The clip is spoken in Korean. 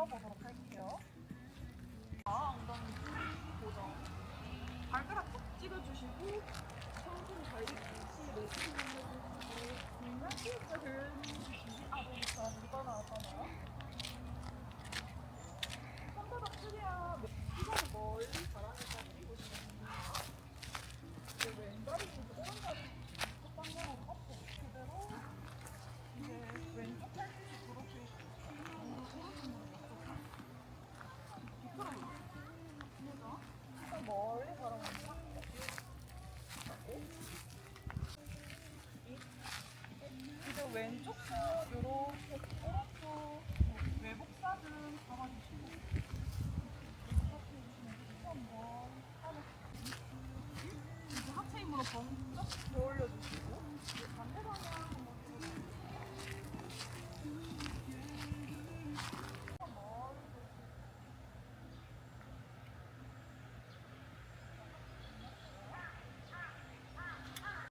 풀어보도록 할게요. 엉덩이 고정. 발가락 톡 찍어주시고 손좀 발뒤꿈치 내쉬고 정말 귀엽죠? 너무 잘 묻어나왔잖아요. 손바닥 최대한 시선을 멀리 바라면서 보시면 됩니다. 왼다리 보고 오른다리 똑방향으로 꺾고 그대로 이제 왼쪽 팔꿈치 그렇게 오른쪽으로 옆쪽 뒤틀어요. 그래서 시선 멀리 바라보면서 이제 왼쪽 손 이렇게 오른쪽 외복사근 잡아주시고 이렇게 해주시면 시선 멀리 하고 이제 하체 힘으로 번쩍 더 올려주시고